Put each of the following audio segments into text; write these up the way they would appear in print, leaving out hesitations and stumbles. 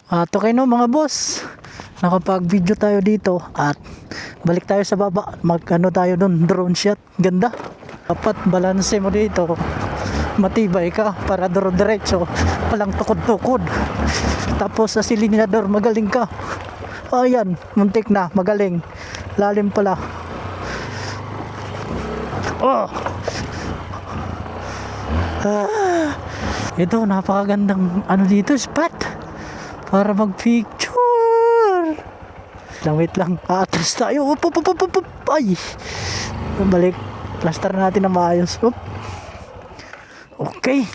At okay no mga boss, nakapag-video tayo dito at balik tayo sa baba. Mag-ano tayo dun, drone shot. Ganda. Dapat balanse mo dito. Matibay ka para diretso. Walang tukod-tukod. Tapos sa silinador, magaling ka. Ayan, muntik na, magaling. Lalim pala. Oh! Ito, napakagandang ano dito, spot. Para mag-picture. Wait lang. Atras tayo. Up. Ay. Balik. Plaster natin na maayos. Up. Okay.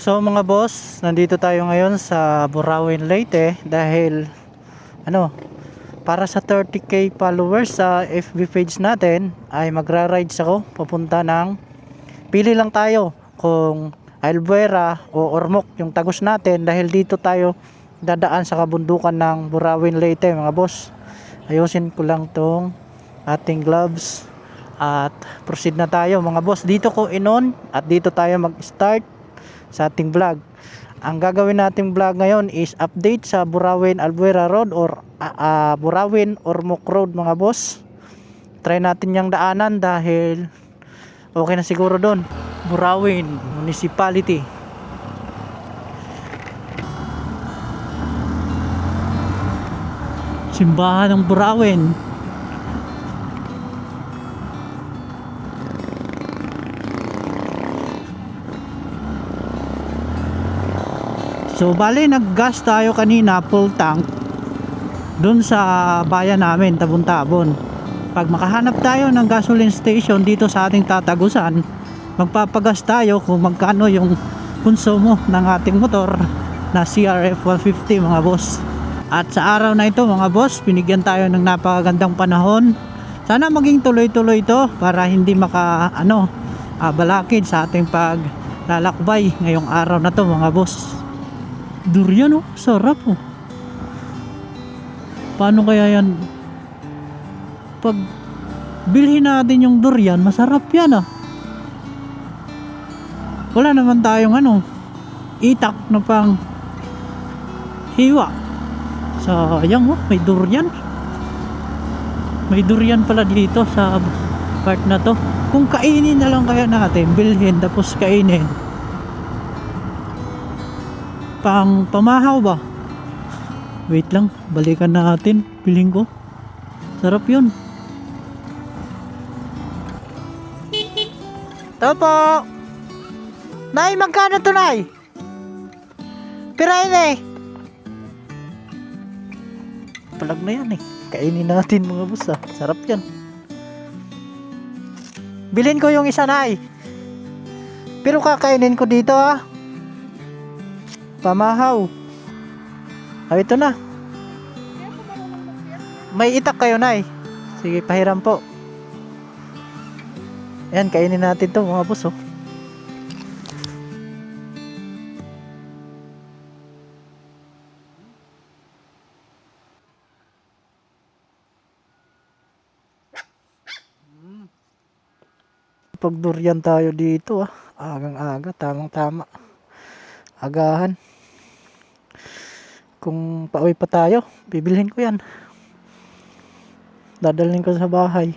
So mga boss, nandito tayo ngayon sa Burawin, Leyte dahil para sa 30k followers sa FB page natin ay magra-rides ako papunta ng pili lang tayo kung Albuera o Ormoc yung tagos natin dahil dito tayo dadaan sa kabundukan ng Burawin, Leyte mga boss. Ayusin ko lang tong ating gloves at proceed na tayo mga boss. Dito ko in-on at dito tayo mag-start sa ating vlog. Ang gagawin nating vlog ngayon is update sa Burawin Albuera Road or Burawin Ormoc Road mga boss. Try natin yung daanan dahil okay na siguro doon. Burawin Municipality. Simbahan ng Burawin. So bali nag-gas tayo kanina full tank dun sa bayan namin Tabon-Tabon. Pag makahanap tayo ng gasoline station dito sa ating tatagusan, magpapagas tayo kung magkano yung konsumo ng ating motor na CRF 150 mga boss. At sa araw na ito mga boss, binigyan tayo ng napakagandang panahon. Sana maging tuloy-tuloy ito para hindi balakid sa ating paglalakbay ngayong araw na to mga boss. Durian oh, sarap oh. Paano kaya yan? Pag bilhin natin yung durian, masarap yan ah. Wala naman tayong itak na pang hiwa. Sayang oh, may durian. May durian pala dito sa part na to. Kung kainin na lang kaya natin, bilhin tapos kainin. Pamahaw ba? Wait lang, balikan natin. Piling ko sarap yun. Ito po Nay, magkano to Nay? Pirain eh. Palag na yan eh. Kainin natin mga boss ah. Sarap yan. Bilhin ko yung isa Nay. Pero kakainin ko dito ah. Pamahaw. Ito na. May itak kayo Nay. Sige, pahiram po. Ayan, kainin natin to mga boss oh. Pag durian tayo dito ah. Agang-aga, tamang-tama. Agahan. Kung pauwi pa tayo, bibilhin ko yan. Dadalhin ko sa bahay.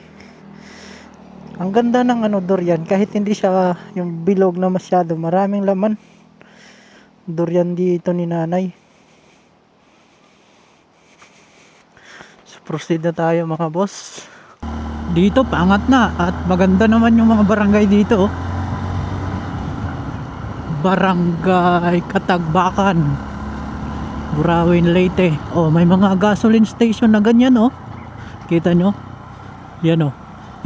Ang ganda ng durian, kahit hindi siya yung bilog na masyado, maraming laman. Durian dito ni nanay. So proceed na tayo mga boss. Dito paangat na at maganda naman yung mga barangay dito. Barangay Katagbakan, Burawin, Leyte. Oh, may mga gasoline station na ganyan oh. Kita nyo? Yan oh.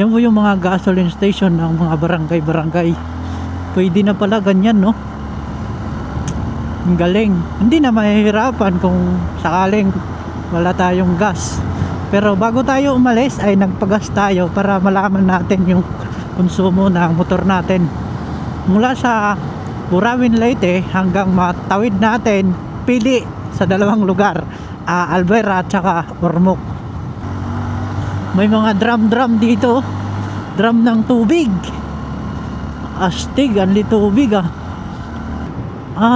Yan po yung mga gasoline station ng mga barangay. Pwede na pala ganyan no. Ang galing. Hindi na mahihirapan kung sakaling wala tayong gas. Pero bago tayo umalis ay nagpagas tayo para malaman natin yung konsumo ng motor natin. Mula sa Burawin Leyte hanggang matawid natin, pili sa dalawang lugar, Albuera at saka Ormoc. May mga drum dito, drum ng tubig. Astig, anli tubig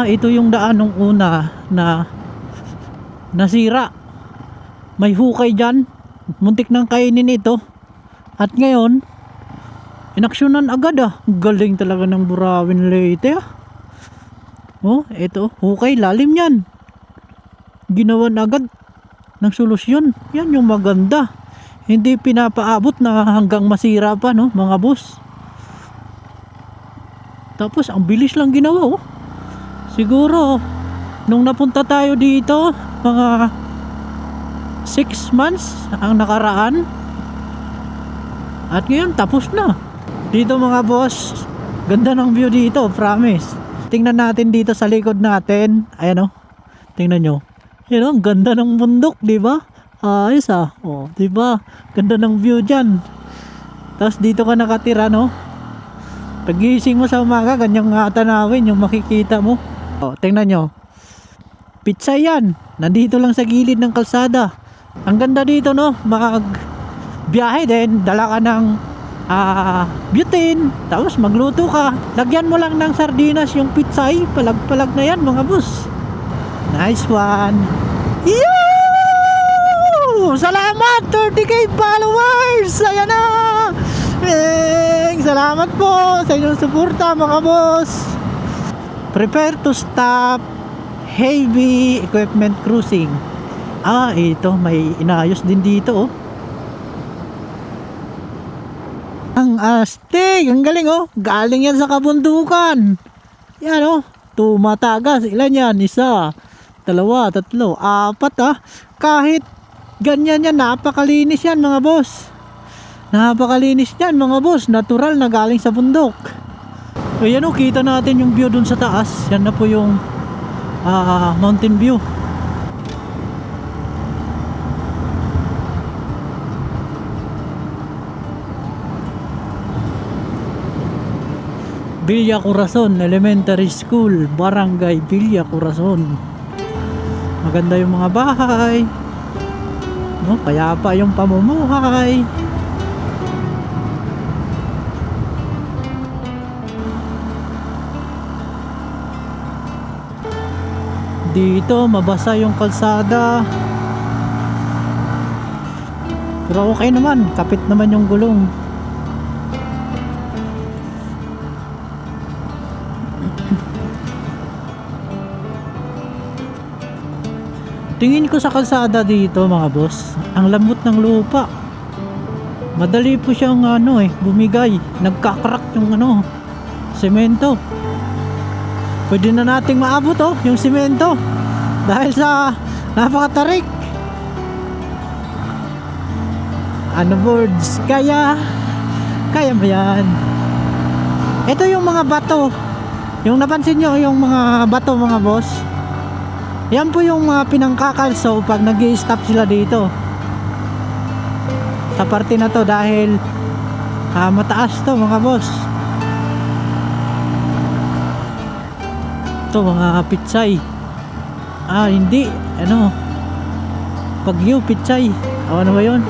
ito yung daan nung una na nasira. May hukay dyan, muntik nang kainin ito. At ngayon inaksyonan agad galing talaga ng Burawin Leyte ito, hukay, lalim yan. Ginawan agad ng solusyon. Yan yung maganda, hindi pinapaabot na hanggang masira pa, no, mga boss. Tapos ang bilis lang ginawa. Siguro nung napunta tayo dito, mga 6 months ang nakaraan, at ngayon tapos na. Dito mga boss, ganda ng view dito, promise. Tingnan natin dito sa likod natin. Ayan tingnan nyo. Yan ang ganda ng bundok, di ba? Ayos di ba? Ganda ng view diyan. Tapos dito ka nakatira, no? Pagising mo sa umaga, ganyang tanawin yung makikita mo. Tingnan nyo. Pizza yan. Nandito lang sa gilid ng kalsada. Ang ganda dito, no? Biyahe din, dala ka ng butane, tapos magluto ka. Lagyan mo lang ng sardinas yung pitsay. Palag-palag na yan mga boss. Nice one. Yoo! Salamat 30k followers. Ayan na. Salamat po sa inyong suporta mga boss. Prepare to stop heavy equipment cruising. Ito may inayos din dito. Ang astig, ang galing galing yan sa kabundukan. Yan tumatagas. Ilan yan? 1, 2, 3, 4 kahit ganyan yan, napakalinis yan mga boss. Napakalinis yan mga boss. Natural na galing sa bundok. Ayan kita natin yung view dun sa taas. Yan na po yung mountain view. Villa Corazon Elementary School, Barangay Villa Corazon. Maganda yung mga bahay, kaya pa yung pamumuhay. Dito mabasa yung kalsada, pero okay naman, kapit naman yung gulong. Tingin ko sa kalsada dito mga boss, ang lambot ng lupa. Madali po siyang bumigay. Nagka-crack yung semento. Pwede na nating maabot yung semento dahil sa napakatarik. Boards, kaya mo yan. Ito yung mga bato. Yung napansin nyo yung mga bato mga boss, yan po yung mga pinangkakalso pag nag-i-stop sila dito sa parte na to dahil mataas to mga boss. Ito mga pitsay. Hindi Pagyo pitsay. Ano ba yun?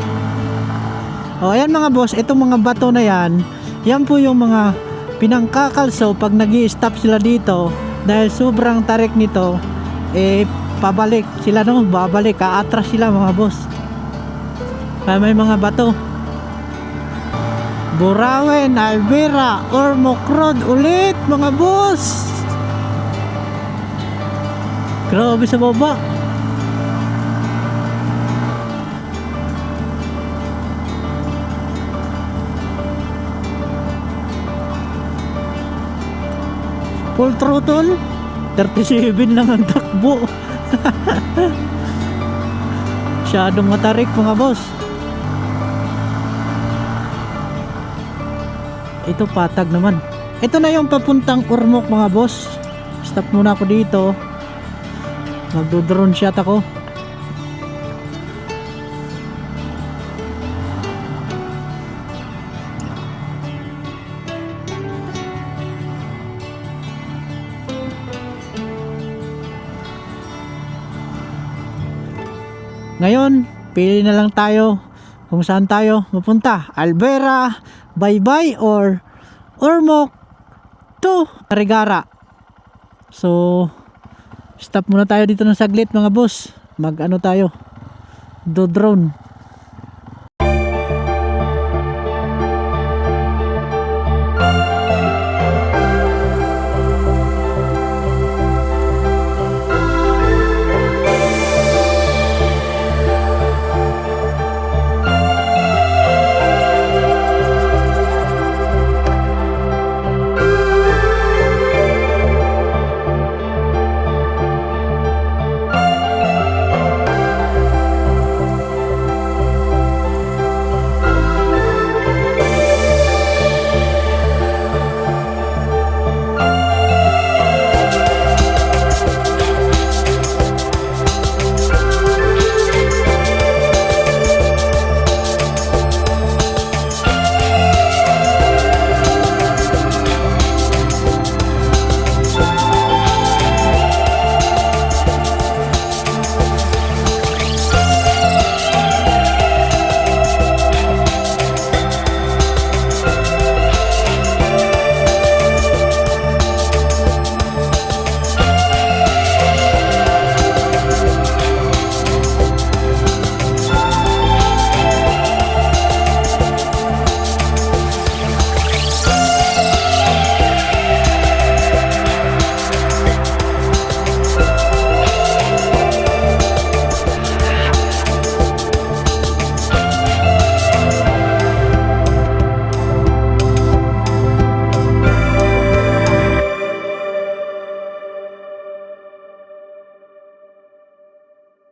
Ayan mga boss, itong mga bato na yan, yan po yung mga pinangkakalso pag nag-i-stop sila dito dahil sobrang tarik nito. Pabalik sila babalik, aatras sila mga boss. Kaya may mga bato. Burawin, Albuera, Ormoc Road ulit mga boss. Grabe sa baba. Full throttle 37 lang ang takbo. Masyadong matarik mga boss. Ito patag naman. Ito na yung papuntang Ormoc mga boss. Stop muna ako dito. Magdo-drone shot ako. Ngayon, pili na lang tayo kung saan tayo mapunta. Alvera, Baybay, or Ormoc to Carigara. So, stop muna tayo dito ng saglit mga boss. Mag ano tayo, do drone.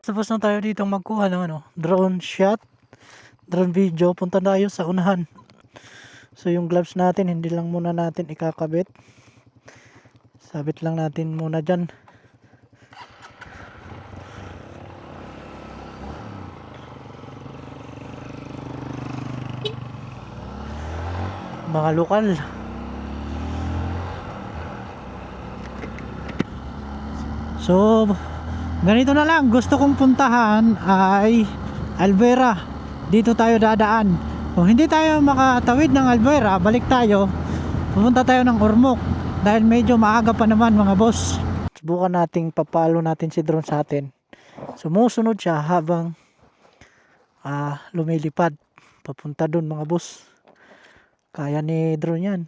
Tapos na tayo dito magkuha ng drone shot, drone video. Punta tayo sa unahan. So yung gloves natin hindi lang muna natin ikakabit. Sabit lang natin muna dyan. Mga lokal. So ganito na lang, gusto kong puntahan ay Alvera. Dito tayo dadaan. Kung hindi tayo makatawid ng Alvera, balik tayo. Pupunta tayo ng Ormoc dahil medyo maaga pa naman mga boss. Subukan nating papalo natin si drone sa atin. Sumusunod siya habang lumilipad papunta dun mga boss. Kaya ni drone yan.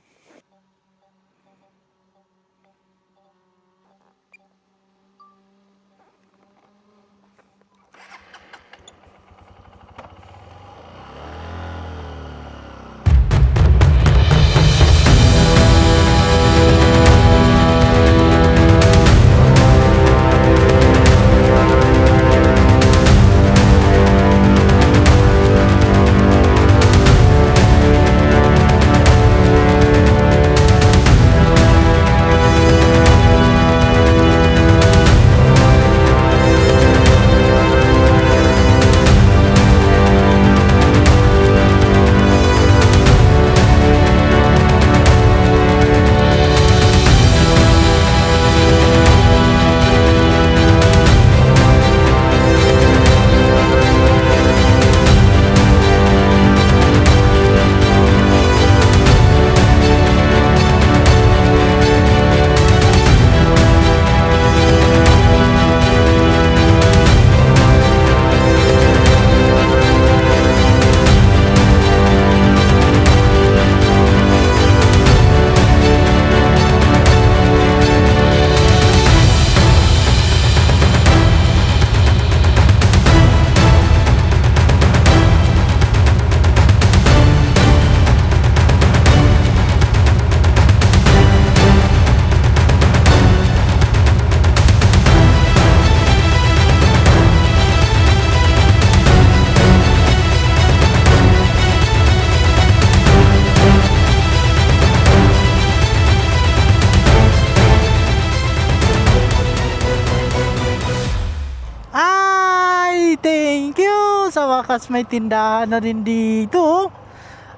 Thank you! Sa wakas may tindahan na din dito. Oh.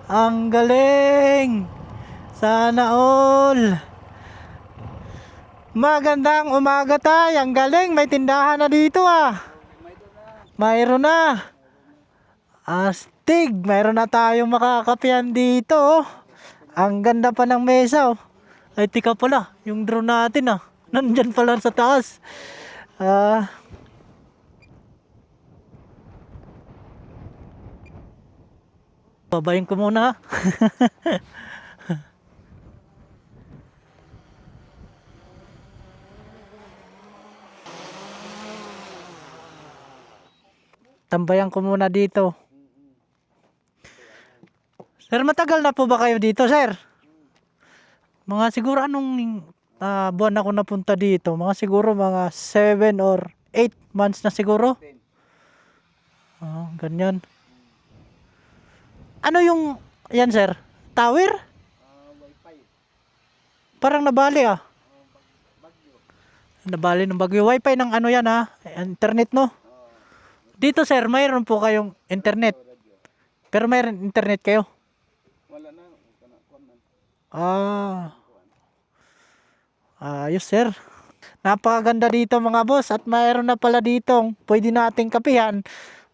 Ang galing! Sana all! Magandang umaga tay! Ang galing! May tindahan na dito ah! Mayroon na! Astig! Mayroon na tayong makakapihan dito oh. Ang ganda pa ng mesa oh. Ay tika pala, yung drone natin ah. Nandyan pala sa taas. Babayin ko muna. Tambayan ko muna dito. Sir, matagal na po ba kayo dito, sir? Mga siguro anong buwan ako napunta dito? Mga siguro mga 7 or 8 months na siguro. Ganyan. Ano yung, yan sir? Tower? Wi-Fi. Parang nabali ah. Nabali ng bagyo. Wi-Fi ng ano yan ah. Internet no? Dito sir, mayroon po kayong internet. Pero mayroon internet kayo? Wala na. Ayos sir. Napakaganda dito mga boss. At mayroon na pala ditong pwede nating kapihan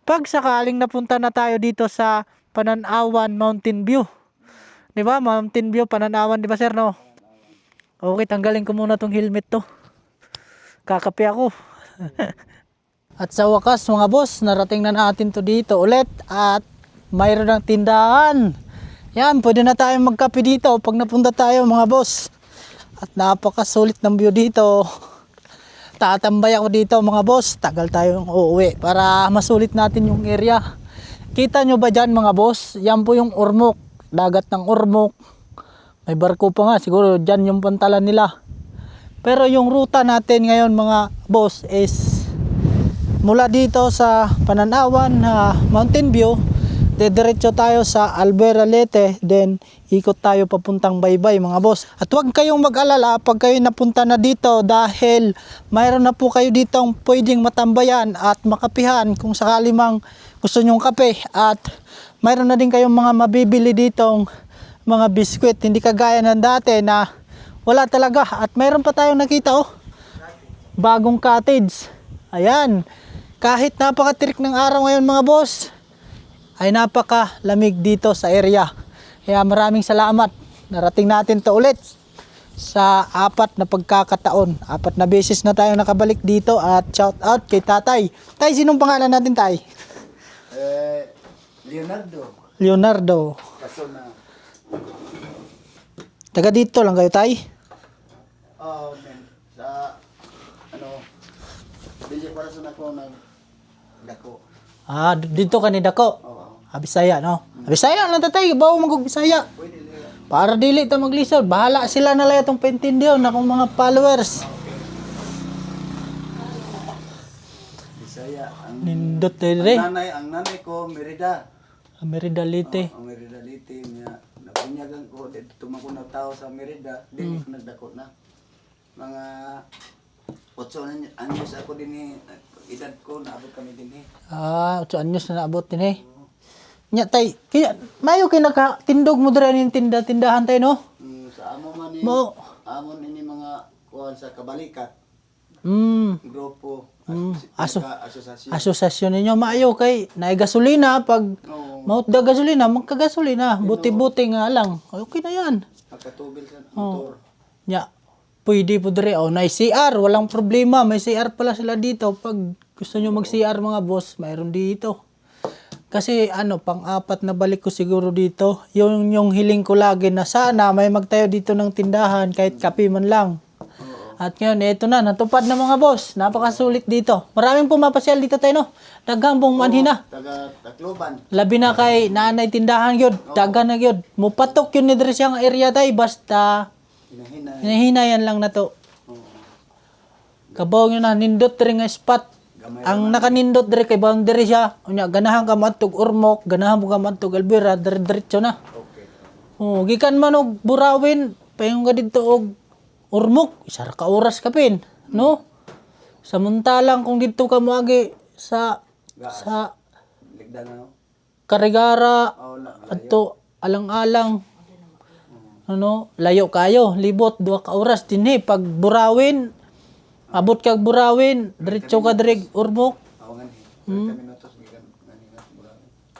pag sakaling napunta na tayo dito sa Pananawan Mountain View. 'Di ba? Mountain View Pananawan, 'di ba sir no? Okay, tanggalin ko muna tong helmet to. Kakape ako. At sa wakas mga boss, narating na natin to dito ulit at mayroon ng tindahan. Yan, pwede na tayong magkape dito pag napunta tayo mga boss. At napakasulit ng view dito. Tatambay ako dito mga boss. Tagal tayong uuwi para masulit natin yung area. Kita nyo ba dyan mga boss? Yan po yung Ormoc. Dagat ng Ormoc. May barko pa nga. Siguro dyan yung pantalan nila. Pero yung ruta natin ngayon mga boss is mula dito sa Pananawan Mountain View. Diretso tayo sa Albuera Leyte. Then ikot tayo papuntang Baybay mga boss. At huwag kayong mag-alala pag kayo napunta na dito. Dahil mayroon na po kayo ditong pwedeng matambayan at makapihan kung sakali mang gusto nyong kape. At mayroon na din kayong mga mabibili ditong mga biskwit. Hindi kagaya ng dati na wala talaga. At mayroon pa tayong nakita oh. Bagong cottage. Ayan. Kahit napakatirik ng araw ngayon mga boss, ay napakalamig dito sa area. Kaya maraming salamat. Narating natin to ulit sa 4 na pagkakataon. 4 na beses na tayo nakabalik dito at shout out kay tatay. Tay, sinong pangalan natin tay? Leonardo. Leonardo. Kaso na. Taga dito lang kayo tay? Oh, man. Sa, bili para sa nako ng dako. Dito ka ni Dako. Oo. Bisaya no? Bisaya lang tatay, bawo magug Bisaya. Pwede nila. Para dili ta maglisod, bahala sila na lang itong paintindihan na kung mga followers. Bisaya. Nindot dire. Ang nanay ko, Merida. Merida Leyte. Ang Merida Leyte niya. Napunyagan ko, tumako na tao sa Merida. Dili ko nagdako na. Mga 8 anyos ako din edad ko, naabot kami din 8 anyos na naabot din eh. Nya tay, kaya mayo kay nakatindog mo dira ning tindahan tay no? Sa amo man ni amon ini mga kuan sa kabalikat. Grupo. Asosasyon. Asosasyon ninyo maayo kay naay gasolina pag maut da gasolina magkagasolina, buti-buti nga lang. Okay na yan. Magkatubil sa motor. Nya, pwede po dire naay CR, walang problema, may CR pala sila dito. Pag gusto nyo mag-CR mga boss, mayroon dito. Kasi pang-4 na balik ko siguro dito. Yung hiling ko lagi na sana may magtayo dito ng tindahan kahit kape man lang. At ngayon, eto na, natupad na mga boss. Napakasulit dito. Maraming pumapasyal dito tayo, no? Daghang pong manhina. Taga Tacloban. Labi na kay nanay tindahan yun. Daga na yun. Mupatok yun ni Dres yung area tayo. Basta, hinahinayan lang na to. Kabaw nyo na, nindot rin nga spot. Ang nakanindot dire kay boundary siya. Unya ganahan ka matug Ormoc, ganahan mo ka matug Albuera, diretso na. Okay. Gikan man og Burawin, payon ka didto og Ormoc, isa ra ka oras ka pin, no? Samantalang kung didto ka moagi sa Gaas. sa Ligdan na. Karigara Oh, layo. adto alang-alang. Ano, layo kayo, libot 2 ka oras dinhi pag Burawin. Abot kag Burawin, diretso ka direk Urbok. Ako nga ni. 30 minutos gikan ganina siguro.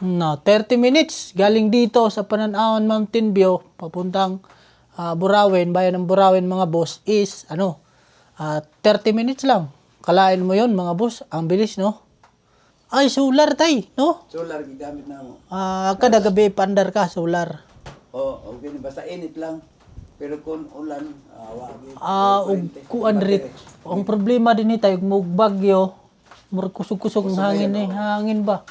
No, 30 minutes galing dito sa Pananaon Mountain View papuntang Burawin, bayan ng Burawin mga boss is 30 minutes lang. Kalain mo 'yon mga boss, ang bilis no. Ay solar tay, no? Solar gigamit na mo. Kada gabi pandar ka solar. Oh, okay basta init lang. Pero kung ulan, wagi. Og kuan rit. Ang problema din ni tayo mug bagyo, murag kusog-kusog ang hangin eh, hangin ba?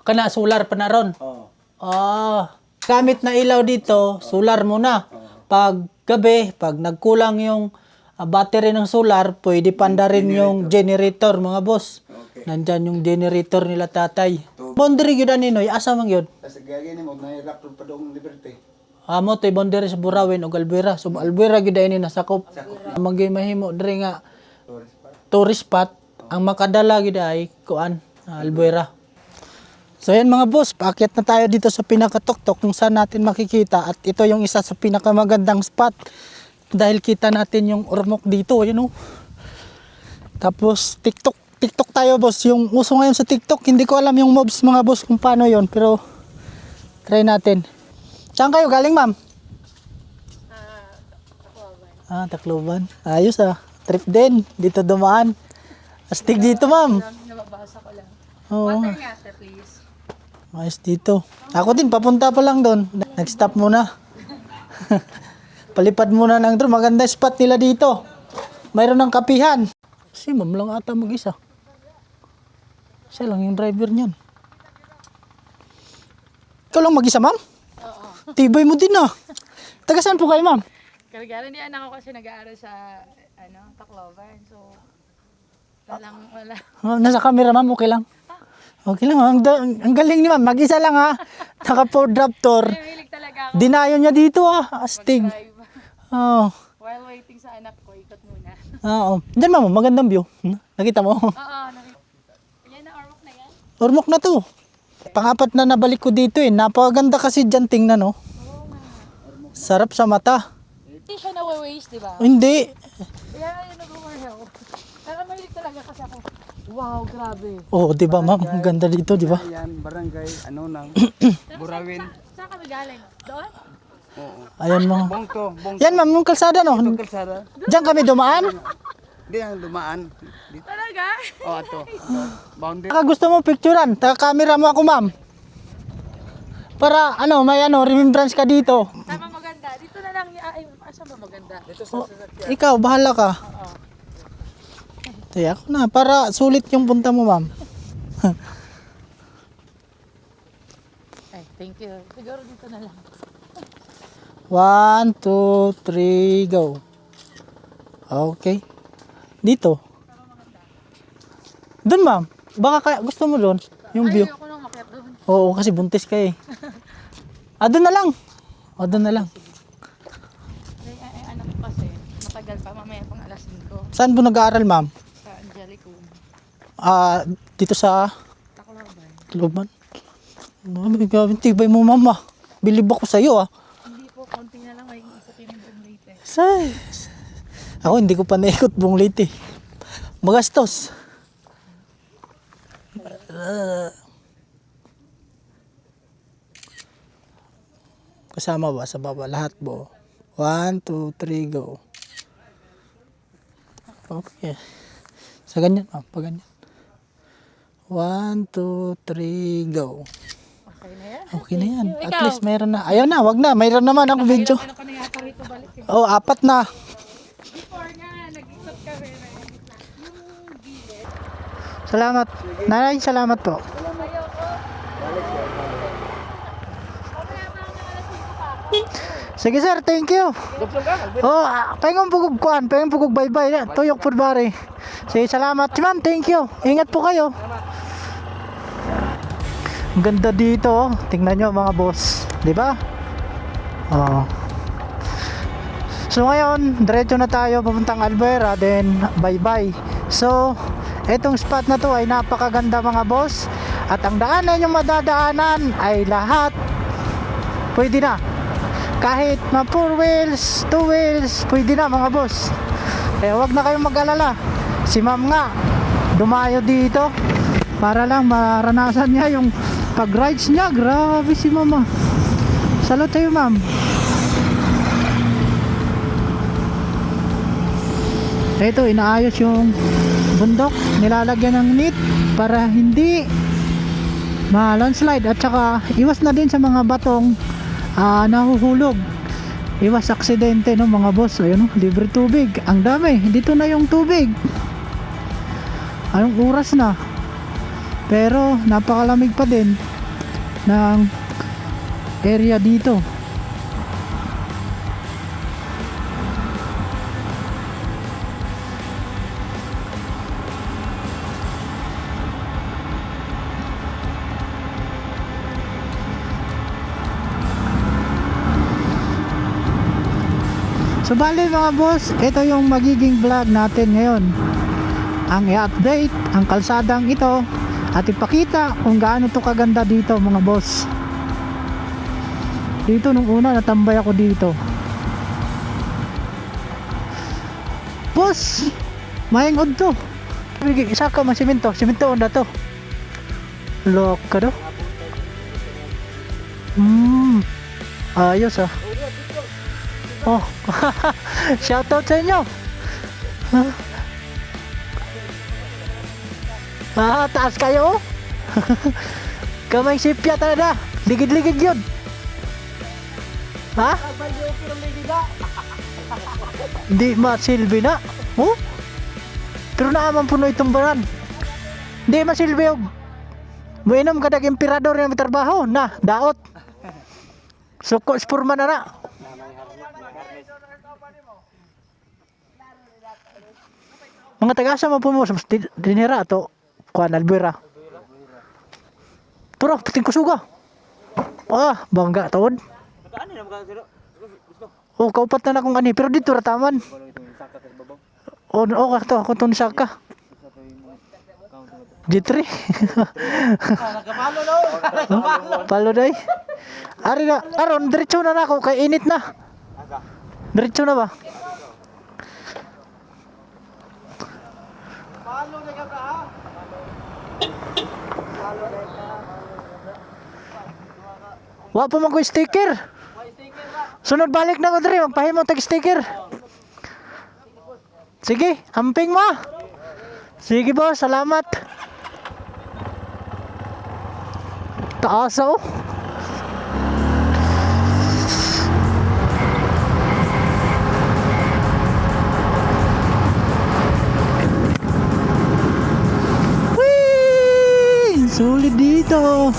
Kana solar pa na ron. Oh. Gamit na ilaw dito, solar muna. Pag gabi, pag nagkulang yung battery ng solar, pwede pandarin yung generator mga boss. Okay. Nandyan yung generator nila tatay. Boundary yun aninoy, asa man yun? Kasi gaya ni mo nahirap pa dong Liberty. Amo to'y boundary sa Burawin o Albuera. So Albuera gyud ini nasakop. Magay mahimo diri nga Tourist park. tourist spot. Ang makadala gyud ay kuan Albuera. So yan mga boss, paakyat na tayo dito sa pinakatuktok kung saan natin makikita at ito yung isa sa pinakamagandang spot dahil kita natin yung Ormoc dito, you know. Tapos TikTok tayo boss, yung uso ngayon sa TikTok, hindi ko alam yung mobs mga boss kung paano yon pero try natin. Saan kayo galing ma'am? Tacloban. Tacloban. Ayos trip din, dito dumaan. Astig dito ma'am. Nababasa ko lang. Oo. Water nga, sir, please. Ayos dito. Ako din, papunta pa lang doon. Nag-stop muna. Palipad muna lang doon. Maganda spot nila dito. Mayroon ng kapihan. Si ma'am lang ata mag-isa. Siya lang yung driver niyan. Ikaw lang mag-isa ma'am? Oo. Tibay mo din Taga saan po kayo ma'am? Karagalan ni anak ko kasi nag-aaral sa Tacloban. So, wala. Nasa camera ma'am, okay lang? Okay lang. Ang galing ni ma'am. Mag-isa lang Naka Ford Raptor. Kaya mahilig talaga ako Dinayo niya dito Astig. drive. Oo. While waiting sa anak ko, ikot muna. Oo. Diyan ma'am, magandang view. Nakita mo? Oo, yan na, Ormoc na yan. Ormoc na to. Pang-apat na nabalik ko dito Napakaganda kasi dyan tingnan Oo nga. Sarap sa mata. Hindi siya na-waste, di ba? Hindi. Kaya yun nag-overhaul. Pero mahilig talaga kasi ako. Wow, grabe. Oh, di ba ma'am? Ang ganda dito, di ba? Ayan, barangay, nang Burawin. Saan kami galing? Doon? Oo. Ayan mga. Bongto. Yan ma'am, yung kalsada no. Kalsada. Diyan kami dumaan. Di ang dumaan. Dito. Talaga? Oh, ato. Boundary. Baka gusto mo picturean, camera mo ako ma'am. Para may remembrance ka dito. Tama, maganda. Dito na lang. Ay, asa ba maganda? Dito Oh, ikaw, bahala ka. Oo. Tay ako na, para sulit yung punta mo ma'am. Ay, thank you. Siguro dito na lang. 1, 2, 3, go. Okay. Dito. Doon ma'am. Baka gusto mo doon. Yung view. Ay, ako nang makiat doon. Oo, kasi buntis ka doon na lang. Doon na lang. Ay, anak ko kasi. Matagal pa. Mamaya pang alas 5. Saan po nag-aaral ma'am? Sa Angelico. Dito sa Tacloban. Tacloban. Grabe, tibay mo mama. Bilib ako sa'yo Hindi po, konti na lang. May ikutin yung buong late. Say. Ako hindi ko pa naikot buong late Magastos. Kasama ba sa baba? Lahat po. 1, 2, 3, go. Okay. Sa ganyan, pa ganyan. 1, 2, 3, go. Okay na yan. Okay na yan. At Ikaw? least mayroon na. Ayaw na, wag na. Mayroon naman ako video. Ano ka na yata rito balik eh. Oh, 4 na. Before nga, nag-ikot kami. Yung gilid. Salamat. Nanay, salamat po. Ayoko. Mamaya pa ako ng alas 5 pa ako. Sige sir, thank you. Oh, pengong pugog kuan, pengong pugog bye-bye. Tuyok po bari. Sige, salamat. Si ma'am, thank you. Ingat po kayo. Ang ganda dito. Tingnan nyo mga boss. Di ba? Oh. So ngayon, diretso na tayo papuntang Albuera. Then, bye-bye. So, Itong spot na to ay napakaganda mga boss. At ang daanan yung madadaanan ay lahat pwede na. Kahit na 4 wheels, 2 wheels, pwede na mga boss. Kaya wag na kayong mag-alala. Si ma'am nga, dumayo dito para lang maranasan niya yung pag-rides niya. Grabe si mama. Salute sa'yo ma'am. Ito, inaayos yung bundok, nilalagyan ng net para hindi ma-landslide at saka iwas na din sa mga batong nahuhulog. Iwas aksidente no mga boss. Ayun, libre tubig. Ang dami. Dito na yung tubig. Anong oras na? Pero napakalamig pa din ng area dito. So bali mga boss, ito yung magiging vlog natin ngayon. Ang i-update ang kalsadang ito at ipakita kung gaano to kaganda dito mga boss. Dito nung una natambay ako dito. Boss, maingod to. Isa ka masiminto, siminto onda to. Loka do. Ayos ah. Oh, shoutout sa inyo. Taas kayo. Kamay sipya talaga. Ligid-ligid yun. Ha? Hindi masilbi na. Oh? Pero naaman puno itong baran. Hindi masilbi yung muinom kadag emperador na may trabaho. Na, daot. Suko spurman na na. Mga taga-asa mo po mo sa dinera to kuan Albuera. Turo, puting kusuga. Bangga taon. Oh, kaupat na akong ani pero dito ra taman. Ako to ni Saka. G3. Palo day. Ari na, aron diretso na nako kay init na. Diretso na ba? Wa pa man ko sticker. Sunod balik na ko diri, magpahimo tag sticker. Sige, amping mo. Sige boss, salamat. Taas oh. Whee! Sulit dito.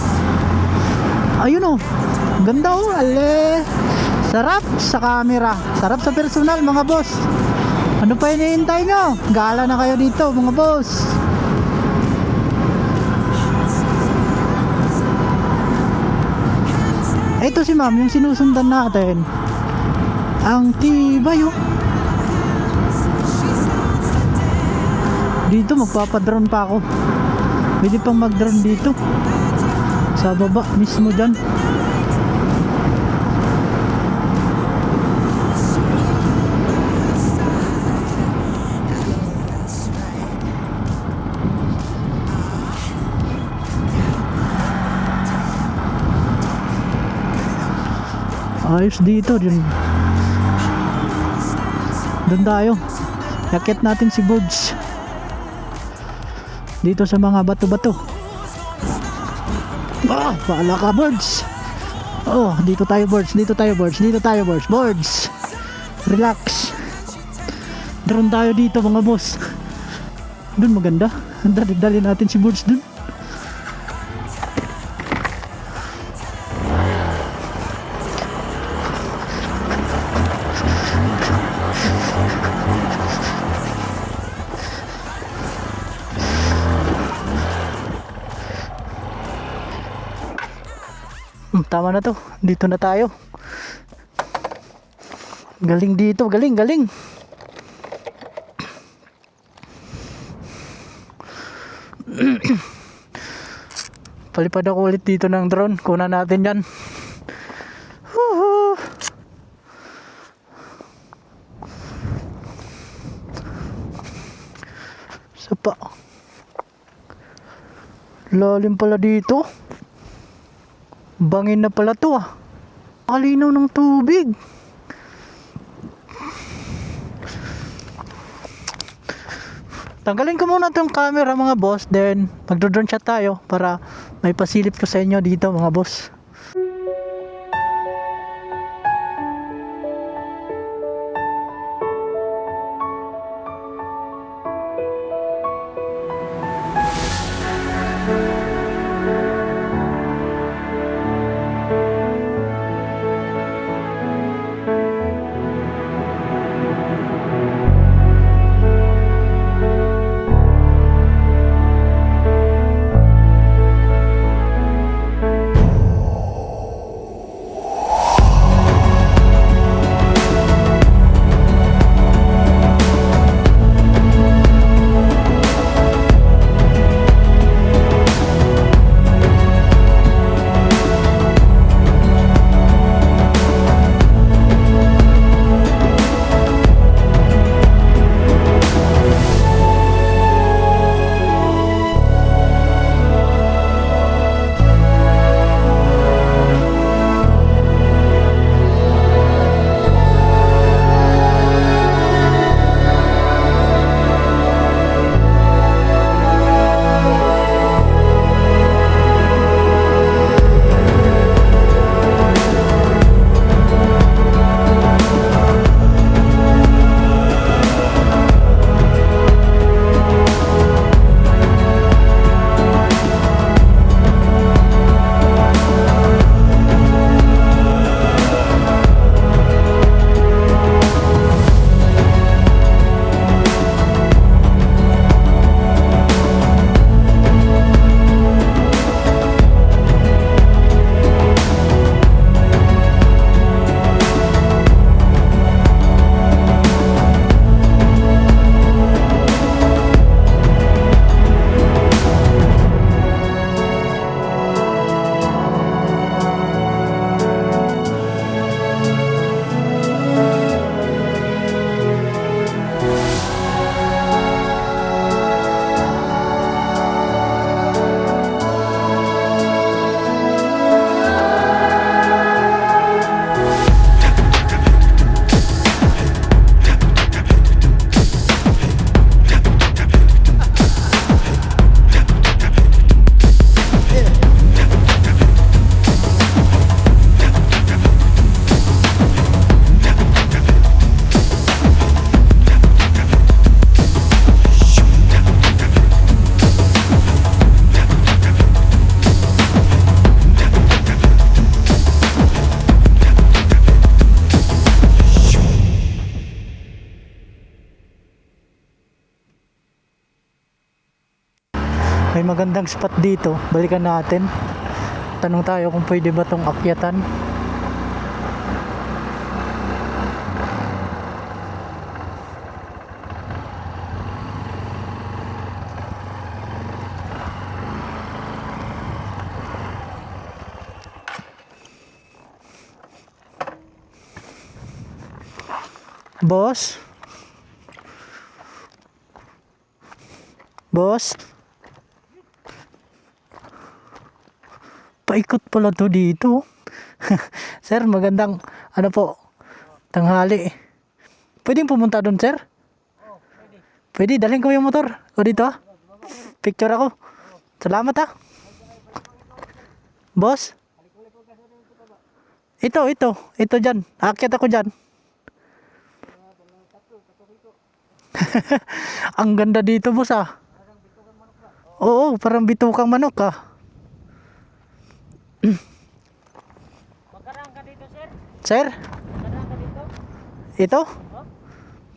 Ayun oh. Ganda oh, ale. Sarap sa camera. Sarap sa personal mga boss. Ano pa hinihintay nyo? Gala na kayo dito mga boss. Ito si ma'am, yung sinusundan natin. Ang tibay oh. Dito magpapadrone pa ako. Pwede pang mag-drone dito. Sa baba mismo dyan. Ayos dito din. Doon tayo. Yakit natin si Birds. Dito sa mga bato-bato. Paala ka Birds. Oh, dito tayo Birds. Dito tayo Birds. Dito tayo Birds. Birds. Relax. Drone tayo dito mga boss. Doon maganda. Dali natin si Birds doon. Tama na to. Dito na tayo. Galing dito. Galing. Palipad ako ulit dito ng drone. Kunan natin yan. Woohoo! Sapa. Lalim pala dito. Bangin na pala to ah. Kalinaw ng tubig. Tanggalin ko muna itong camera mga boss. Then magdo-drone shot tayo para may pasilip ko sa inyo dito mga boss. May magandang spot dito. Balikan natin. Tanong tayo kung pwede ba tong akyatan. Boss? Boss? Paikot pala to dito. Sir, magandang ano po, tanghali. Pwedeng pumunta doon, sir? Pwede, dalhin ko yung motor. O dito ah. Picture ako. Salamat ah. Boss? Ito dyan. Aakyat ako dyan. Ang ganda dito, boss ah. Oo, parang bitukang manok ah. Magkaraan ka dito, sir? Sir? Magkaraan ka dito? Ito?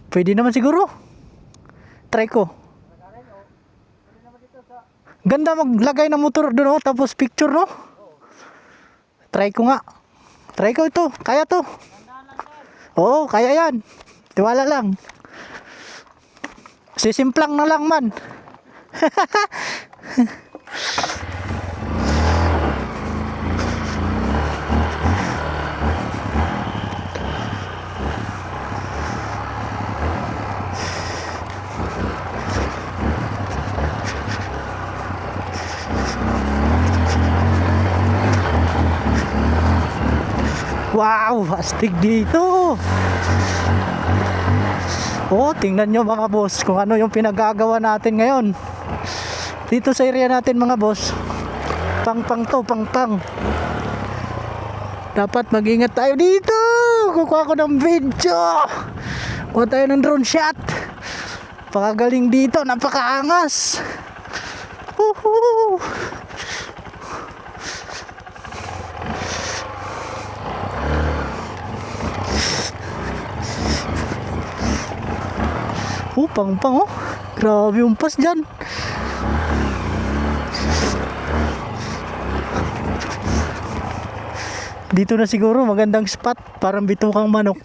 Pwede naman siguro. Try ko. Ganda maglagay ng motor doon oh, tapos picture no? Try ko nga. Try ko ito. Kaya to. Oo, kaya yan. Tiwala lang. Sisimplang na lang man. Wow, astig dito. Oh, tingnan nyo mga boss kung ano yung pinagagawa natin ngayon. Dito sa area natin mga boss. Pang to, pang. Dapat mag-ingat tayo dito. Kukuha ko ng video. Kuha tayo ng drone shot. Pakagaling dito, napakaangas. Woohoo! Oh, pang oh. Grabe yung pas dyan. Dito na siguro magandang spot. Parang bitukang manok.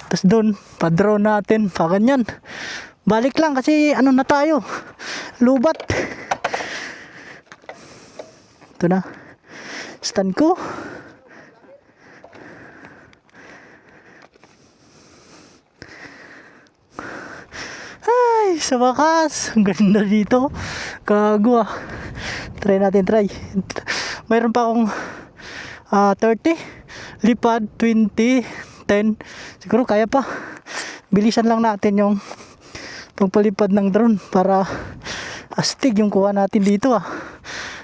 Tapos doon, pa-drone natin. Paganyan. Balik lang kasi ano na tayo. Lubat. Ito na. Stand ko. Ay, sa wakas. Ang ganda dito. Gago ah. Try natin, try. Mayroon pa akong 30. Lipad, 20, 10. Siguro kaya pa. Bilisan lang natin yung pagpalipad ng drone para astig yung kuha natin dito ah.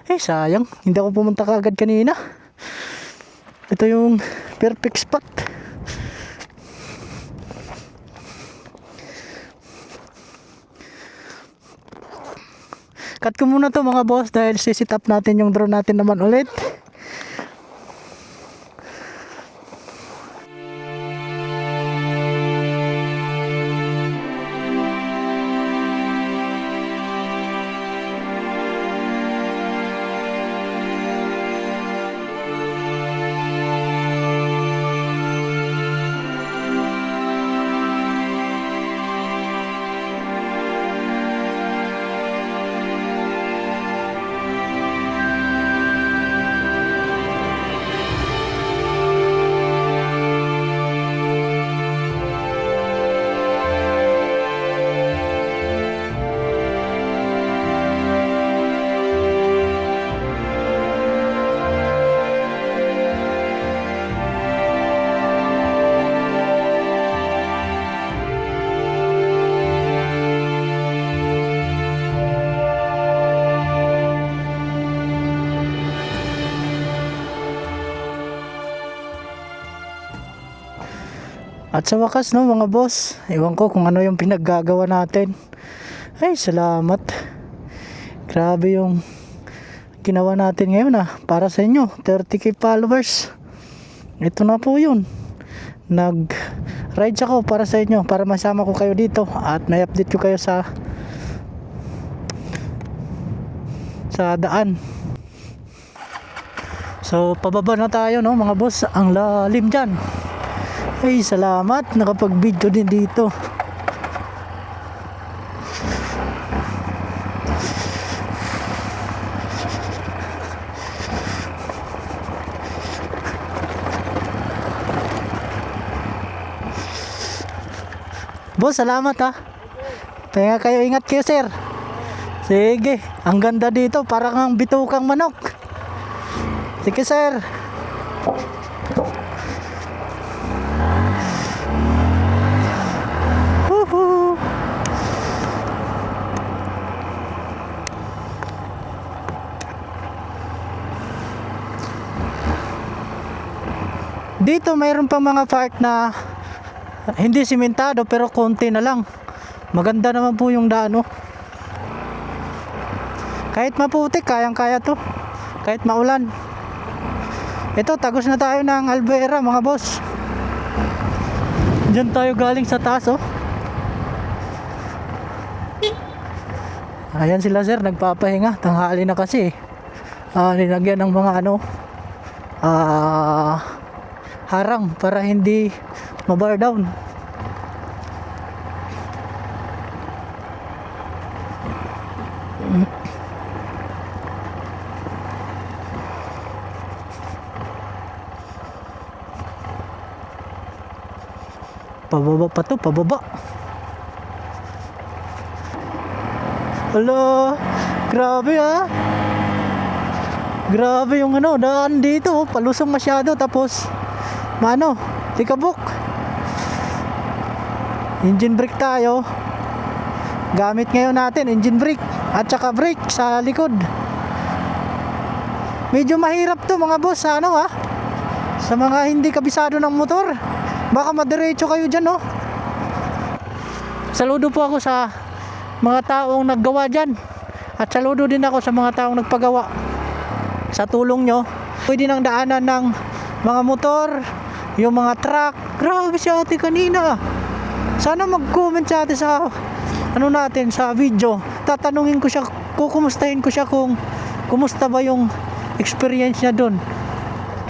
Eh, sayang. Hindi ako pumunta kagad kanina. Ito yung perfect spot. Cut ko muna to mga boss dahil sisit up natin yung drone natin naman ulit. At sa wakas no mga boss, ewan ko kung ano yung pinaggagawa natin. Ay salamat. Grabe yung ginawa natin ngayon para sa inyo. 30k followers. Ito na po yun. Nag-rides ako para sa inyo, para masama ko kayo dito at may update ko kayo sa daan. So pababa na tayo no mga boss. Ang lalim dyan. Ay salamat, nakapag-video din dito. Boss, salamat ha. Kaya kayo, ingat kayo sir. Sige, ang ganda dito, parang ang bitukang manok. Sige sir. Woohoo! Dito mayroon pa mga part na hindi simentado pero konti na lang. Maganda naman po yung daan Kahit maputik, kayang-kaya to. Kahit maulan. Ito, tagos na tayo ng Albuera mga boss. Diyan tayo galing sa taas Ayan sila sir, nagpapahinga. Tanghali na kasi nilagyan ng mga harang para hindi mabar down. Pababa pa to, pababa. Hello, grabe ah. Grabe yung ano, daan dito, palusong masyado tapos mano, tikabok. Engine brake tayo. Gamit ngayon natin engine brake at saka brake sa likod. Medyo mahirap to mga boss sa ano sa mga hindi kabisado ng motor. Baka madiretso kayo dyan Saludo po ako sa mga taong naggawa dyan. At saludo din ako sa mga taong nagpagawa. Sa tulong nyo, pwede nang daanan ng mga motor, yung mga truck. Grabe si ate kanina. Sana mag-comment sa ate sa ano natin sa video. Tatanungin ko siya, kukumustahin ko siya kung kumusta ba yung experience niya doon.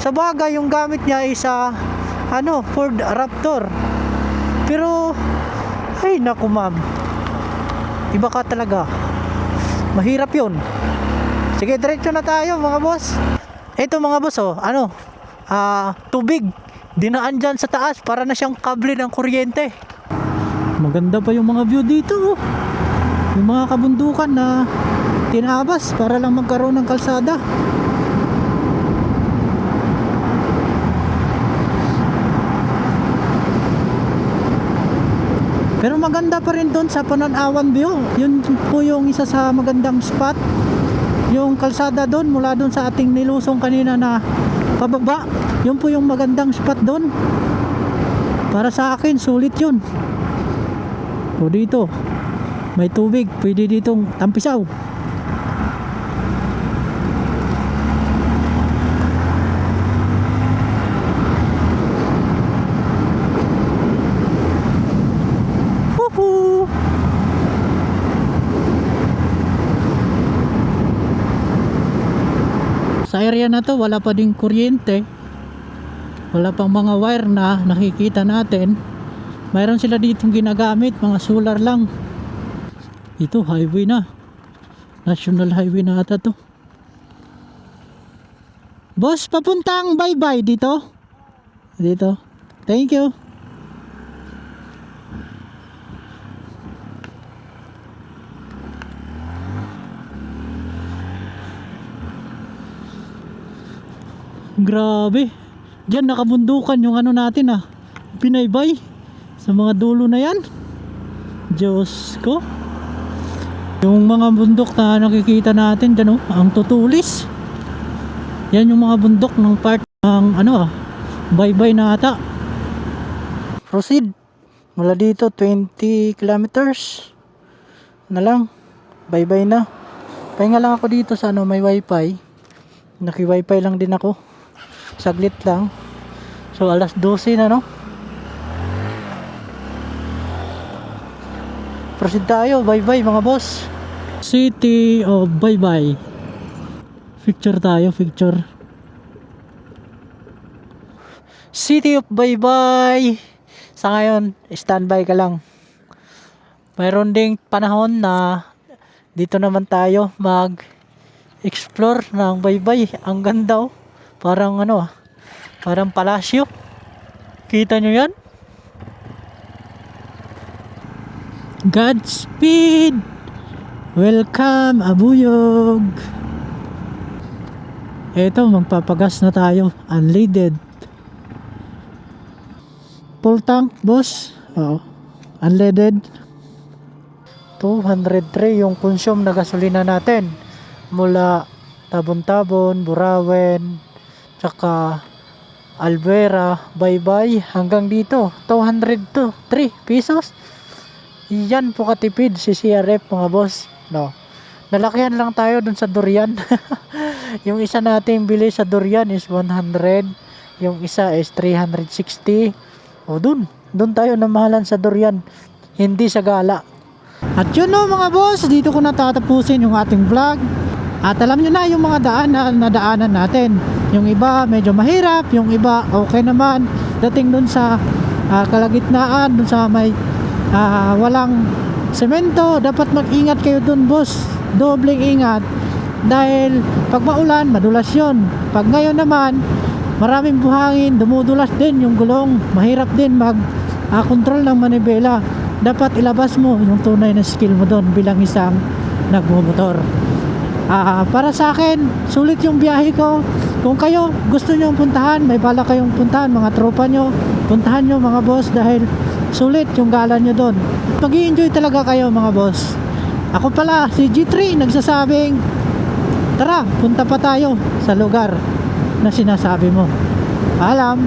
Sa bagay yung gamit niya ay sa Ford Raptor. Pero ay naku ma'am, iba ka talaga. Mahirap yun. Sige, diretso na tayo mga boss. Ito mga boss tubig dinaan dyan sa taas para na siyang kable ng kuryente. Maganda pa yung mga view dito yung mga kabundukan na tinabas para lang magkaroon ng kalsada. Pero maganda pa rin doon sa Pananawan View. Yun po yung isa sa magandang spot. Yung kalsada doon mula doon sa ating nilusong kanina na pababa. Yun po yung magandang spot doon. Para sa akin sulit yun. O dito may tubig, pwede ditong tampisaw. Sa area na to wala pa ding kuryente, wala pang mga wire na nakikita natin. Mayroon sila ditong ginagamit, mga solar lang. Ito highway na, national highway na ata to. Boss, papuntang bye-bye dito. Thank you. Grabe. Diyan nakabundukan yung ano natin Binaybay. Sa mga dulo na yan. Diyos ko. Yung mga bundok na nakikita natin dyan ang tutulis. Yan yung mga bundok ng part ng Baybay na ata. Proceed. Mula dito 20 kilometers na lang. Baybay na. Pahinga lang ako dito sa may wifi. Naki-wifi lang din ako. Saglit lang. So alas 12 na Proceed tayo. Bye-bye mga boss. City of Baybay. Picture tayo, picture. City of Baybay. Sa ngayon, standby ka lang. Mayroon ding panahon na dito naman tayo mag-explore ng Baybay. Ang ganda Parang parang palasyo. Kita nyo yan? Godspeed! Welcome, Abuyog! Eto, magpapagas na tayo. Unleaded. Full tank, boss. Oo. Unleaded. 203 yung consume na gasolina natin. Mula Tabon-Tabon, Burawen, tsaka Albuera, Baybay, hanggang dito. 203 pesos. Yan po katipid si CRF mga boss. Nalakihan lang tayo dun sa durian. Yung isa natin bili sa durian is 100. Yung isa is 360. O dun tayo namahalan sa durian. Hindi sa gala. At yun mga boss, dito ko natatapusin yung ating vlog. At alam nyo na yung mga daanan na daanan natin. Yung iba medyo mahirap, yung iba okay naman. Dating dun sa kalagitnaan, dun sa may walang semento, dapat mag-ingat kayo dun boss. Dobleng ingat. Dahil pag maulan, madulas yun. Pag ngayon naman, maraming buhangin, dumudulas din yung gulong. Mahirap din control ng manibela. Dapat ilabas mo yung tunay na skill mo doon bilang isang nagmumotor. Para sa akin, sulit yung biyahe ko. Kung kayo gusto nyo puntahan, may bala kayong puntahan, mga tropa nyo, puntahan nyo mga boss, dahil sulit yung gala nyo doon. Mag-i-enjoy talaga kayo mga boss. Ako pala, si G3, nagsasabing, tara, punta pa tayo sa lugar na sinasabi mo. Paalam.